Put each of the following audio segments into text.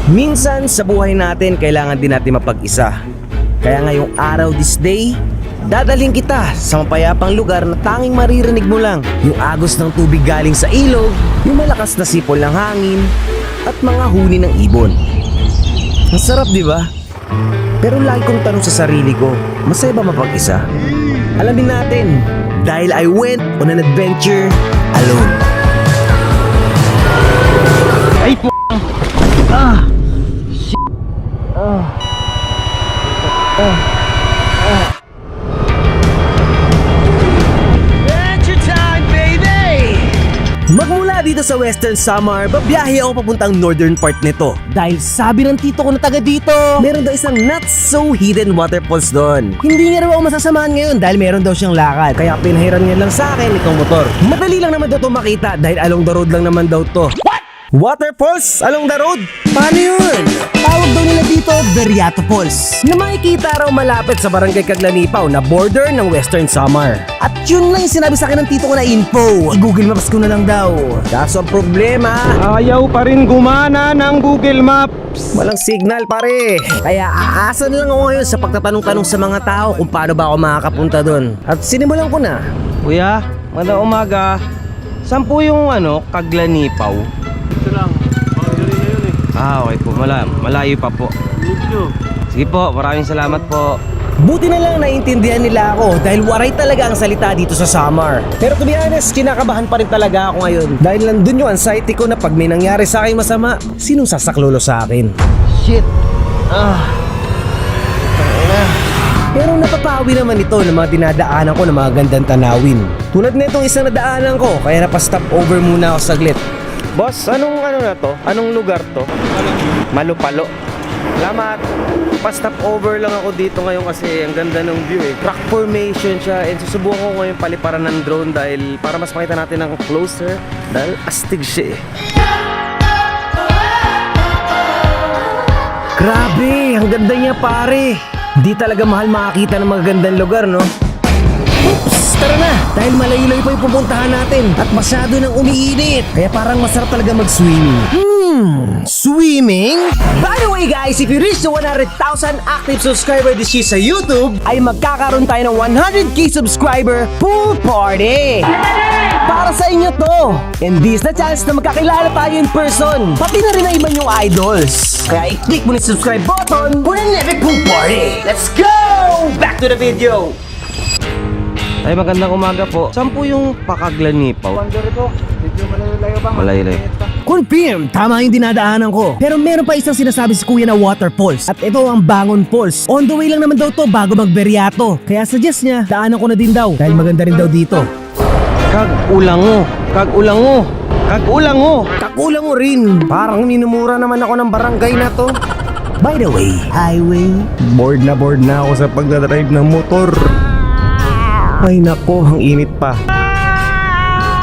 Minsan sa buhay natin, kailangan din natin mapag-isa. Kaya ngayong araw this day, dadalhin kita sa mapayapang lugar na tanging maririnig mo lang yung agos ng tubig galing sa ilog, yung malakas na sipol ng hangin, at mga huni ng ibon. Ang sarap, di ba? Pero lagi kong tanong sa sarili ko, masaya ba mapag-isa? Alamin natin, dahil I went on an adventure alone. Ay po. Ah. Adventure time, baby! Magmula dito sa Western Samar, babiyahe ako papuntang northern part nito. Dahil sabi ng tito ko na taga dito, meron daw isang not so hidden waterfalls doon. Hindi niya raw ako masasamahan ngayon dahil meron daw siyang lakad. Kaya pinahiran niya lang sa akin itong motor. Madali lang naman daw ito makita dahil along the road lang naman daw to. Waterfalls along the road? Paano yun? Tawag daw nila dito Beriato Falls, na makikita raw malapit sa barangay Caglanipaw na border ng Western Samar. At yun lang yung sinabi sa akin ng tito ko na info. I-Google Maps ko na lang daw. Kaso ang problema, Ayaw pa rin gumana ng Google Maps. walang signal pare. Kaya aasan lang ako ngayon sa pagtatanong-tanong sa mga tao kung paano ba ako makakapunta doon. At sinimulan ko na. Kuya, magandang umaga. Saan po yung Caglanipaw? Ito lang, boundary na yun eh. Okay po, malayo pa po. Medyo. Sige po, maraming salamat po. Buti na lang naiintindihan nila ako dahil waray talaga ang salita dito sa Samar. Pero to be honest, kinakabahan pa rin talaga ako ngayon. Dahil nandun yung anxiety ko na pag may nangyari sa akin masama, sinong sasaklolo sa akin? Shit. Pero napapawi naman ito ng mga dinadaanan ko ng mga gandang tanawin. Tulad na itong isang nadaanan ko, kaya napastop over muna ako saglit. Boss, anong na to? Anong lugar to? Malupalo. Salamat. Pa-stop over lang ako dito ngayon kasi ang ganda ng view eh. Rock formation siya and susubukan ko ngayon paliparan ng drone dahil para mas makita natin ng closer dahil astig siya eh. Grabe, ang ganda niya pare. Hindi talaga mahal makakita ng magagandang lugar, no? Oops, tara na! Dahil malayo-layo pa yung pupuntahan natin at masyado nang umiinit. Kaya parang masarap talaga mag-swimming. Swimming? By the way guys, if you reach the 100,000 active subscriber this year sa YouTube, ay magkakaroon tayo ng 100k subscriber pool party! Para sa inyo to! And this na chance na magkakilala tayo in person. Pati na rin ang iba yung idols. Kaya i-click mo na yung subscribe button for an epic pool party! Let's go! Back to the video! Ay, magandang umaga po. Saan po yung Caglanipaw? Boundary po. Medyo malayo-layo pa. Malayo-layo. Confirm, tama yung dinadaanan ko. Pero meron pa isang sinasabi si kuya na waterfalls. At ito ang Bangon Falls. On the way lang naman daw to bago magberiato. Kaya suggest niya, daanan ko na din daw. Dahil maganda rin daw dito. Cagulango. Kakulang mo rin. Parang minumura naman ako ng barangay na to. By the way, highway. Bored na ako sa pagdadrive ng motor. Ay nako, ang init pa.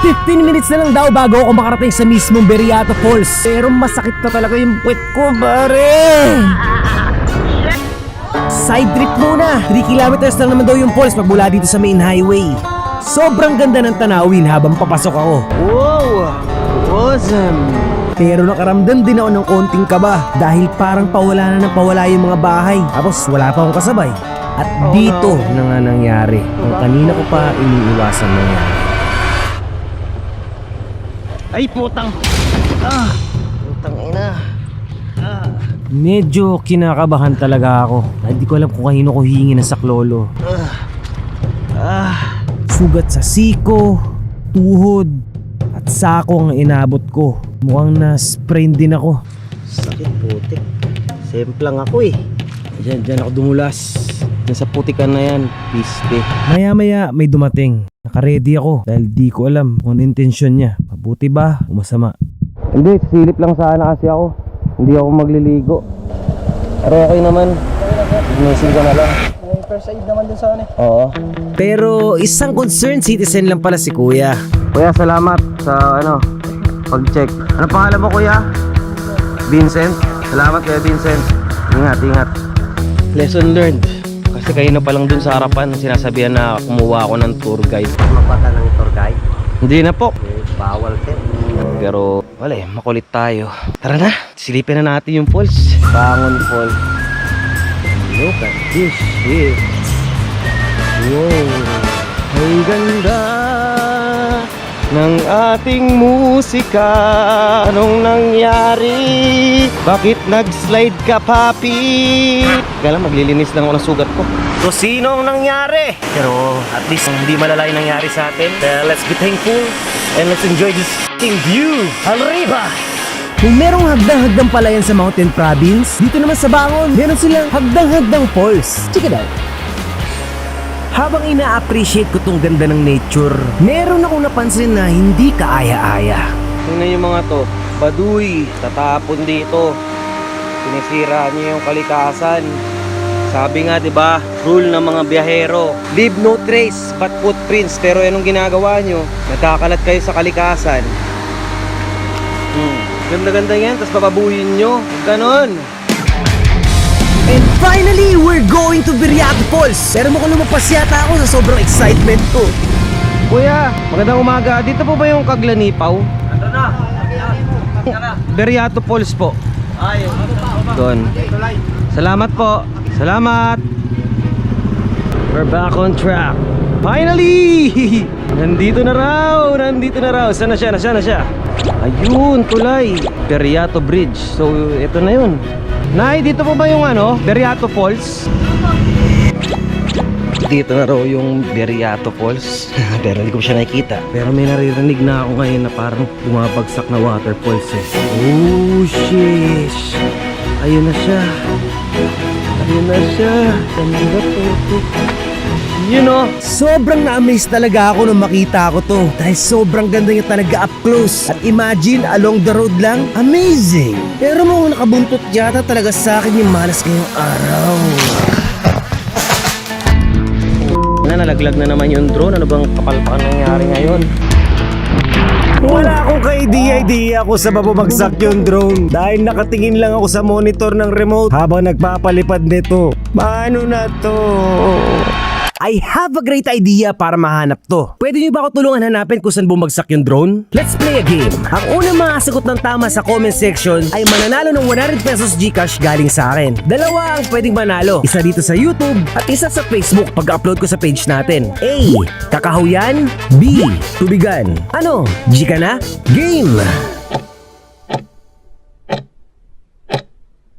15 minutes na lang daw bago ako makarating sa mismong Beriato Falls. Pero masakit na talaga yung puwet ko, pare. Side trip muna. 3 kilometers lang naman daw yung falls pag mula dito sa main highway. Sobrang ganda ng tanawin habang papasok ako. Wow! Awesome! Pero nakaramdam din ako ng konting kaba dahil parang pawala na ng pawala yung mga bahay. Tapos wala pa akong kasabay. At dito na nga nangyari. Ang kanina ko pa iniiwasan nangyari. Ay, putang! Putang ina! Medyo kinakabahan talaga ako. Hindi ko alam kung kanino ko hihingi ng saklolo. Sugat sa siko, tuhod, at sako ang inabot ko. Mukhang na-sprain din ako. Sakit, putik. Semplang ako eh. Diyan ako dumulas. Diyan sa putikan na yan, piste. Maya-maya may dumating. Nakaready ako dahil di ko alam kung ano intensyon niya. Mabuti ba o masama? Hindi, silip lang sana kasi ako. Hindi ako magliligo. Pero okay naman. Messing ka na lang. May first aid naman din sa ano eh. Oo. Pero isang concerned citizen lang pala si kuya. Kuya, salamat sa pag-check. Ano pangalan mo, kuya? Vincent. Salamat kaya Vincent. Ingat. Lesson learned. Kasi kayo na palang dun sa harapan sinasabihan na kumuha ako ng tour guide. Mapata ng tour guide. Hindi na po. Bawal sir. Pero wala eh, makulit tayo. Tara na, silipin na natin yung falls. Bangon Fall. Look at this shit. Wow, ang ganda ng ating musika. Anong nangyari? Bakit nag-slide ka, papi? Kaya lang, maglilinis lang ako ng sugat ko. So, sino ang nangyari? Pero at least hindi malala yung nangyari sa atin. Kaya let's be thankful and let's enjoy this f***ing view. Arriba! Kung merong hagdang-hagdang palayan sa Mountain Province, dito naman sa Bangon, meron silang hagdang-hagdang falls. Check it out. Habang ina-appreciate ko tong ganda ng nature, meron akong napansin na hindi kaaya-aya. Tingnan yung mga to. Baduy, tatapon dito. Sinisira niyo yung kalikasan. Sabi nga, 'di ba, rule ng mga biyahero, leave no trace but footprints. Pero anong ginagawa nyo? Nagkakalat kayo sa kalikasan. Ganda-ganda yan, tapos papabuhin nyo. Ganon. And finally, we're going to Viriato Falls. Pero mukhang lumagpas yata ako sa sobrang excitement ko. Kuya, magandang umaga. Dito po ba yung Kaglanipaw? Ando na. Viriato Falls po. Ay, Doon. Salamat po. Salamat. We're back on track. Finally! Nandito na raw. Nandito na raw. Saan na siya? Nasaan na siya? Ayun, tulay. Viriato Bridge. So, ito na yun. Nay, dito po ba yung ano? Viriato Falls? Dito na raw yung Viriato Falls. Pero hindi ko siya nakikita. Pero may naririnig na ako ngayon na parang bumabagsak na waterfalls eh. Oh, shish. Ayun na siya. Ayun na siya. Ganda po. You know, Sobrang na-amaze talaga ako nung makita ko to. Dahil sobrang ganda niya talaga up close. At imagine, along the road lang, amazing. Pero mukhang nakabuntot yata talaga sa akin yung malas ngayong araw. nalaglag na naman yung drone. Ano bang kapalpakan nangyari ngayon? Wala akong ka-idea ako sa mababagsak yung drone dahil nakatingin lang ako sa monitor ng remote habang nagpapalipad nito. Paano na to? I have a great idea para mahanap to. Pwede niyo ba ako tulungan hanapin kung saan bumagsak yung drone? Let's play a game. Ang unang makasagot ng tama sa comment section ay mananalo ng 100 pesos GCash galing sa akin. Dalawa ang pwedeng manalo. Isa dito sa YouTube at isa sa Facebook pag-upload ko sa page natin. A. Kakahuyan. B. Tubigan. Ano? G ka na? Game!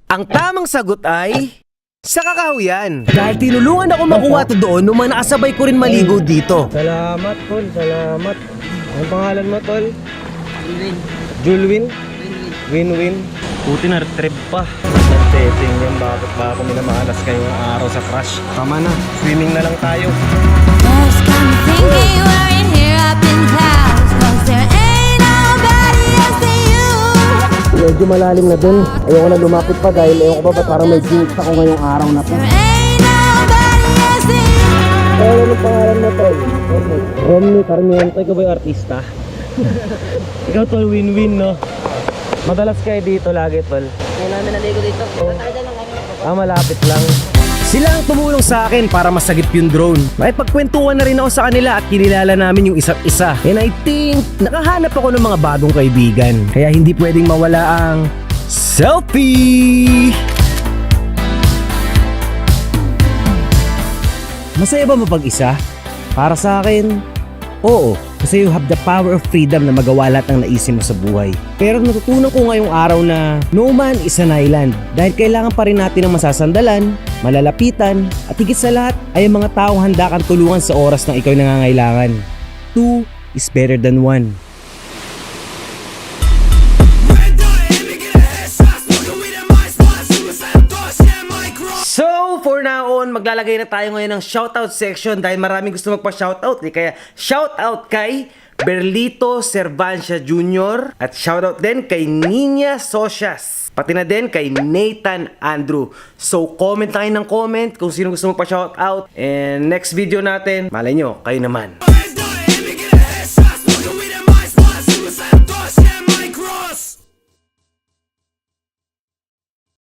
Ang tamang sagot ay sa Kakahuyan. Dahil tinulungan ako makuha to doon nung mga nakasabay ko rin maligo dito. Salamat, Tol. Salamat. Ang pangalan mo, Tol? Julwin. Win-win. Puti na trip pa. Setting yan. Bakit ba ako minamalas ngayong araw sa crush? Tama na. Swimming na lang tayo. Just come thinking while you're here up in clouds, 'cause there ain't nobody else than you. Medyo malalim na dun. Ayoko na lumapit pa dahil ayoko pa ba parang may jinx ako ngayong araw na to. There ain't nobody else than you. Ano pangalan mo, Tol? Romney Carmiento. Ikaw ba yung artista? Ikaw, Tol. Win-win, no? Madalas kayo dito lagi, Tol. May namin naligo dito. Tatay lang kami. Malapit lang. Sila ang tumulong sa akin para masagip yung drone. May pagkwentuhan na rin ako sa kanila at kinilala namin yung isa't isa. And I think, nakahanap ako ng mga bagong kaibigan. Kaya hindi pwedeng mawala ang selfie! Masaya ba mapag-isa? Para sa akin, oo. Kasi you have the power of freedom na magawa lahat ng naisip mo sa buhay. Pero natutunan ko ngayong araw na no man is an island. Dahil kailangan pa rin natin ng masasandalan, malalapitan, at higit sa lahat ay ang mga taong handa kang tulungan sa oras na ikaw nangangailangan. 2 is better than 1. So, for now on, maglalagay na tayo ngayon ng shoutout section dahil maraming gusto magpa-shoutout. Kaya shoutout kay Berlito Cervancia Jr. at shoutout din kay Nina Socias. Pati na din kay Nathan Andrew. So, comment tayo ng comment kung sino gusto magpa-shoutout. And next video natin, malay nyo, kayo naman.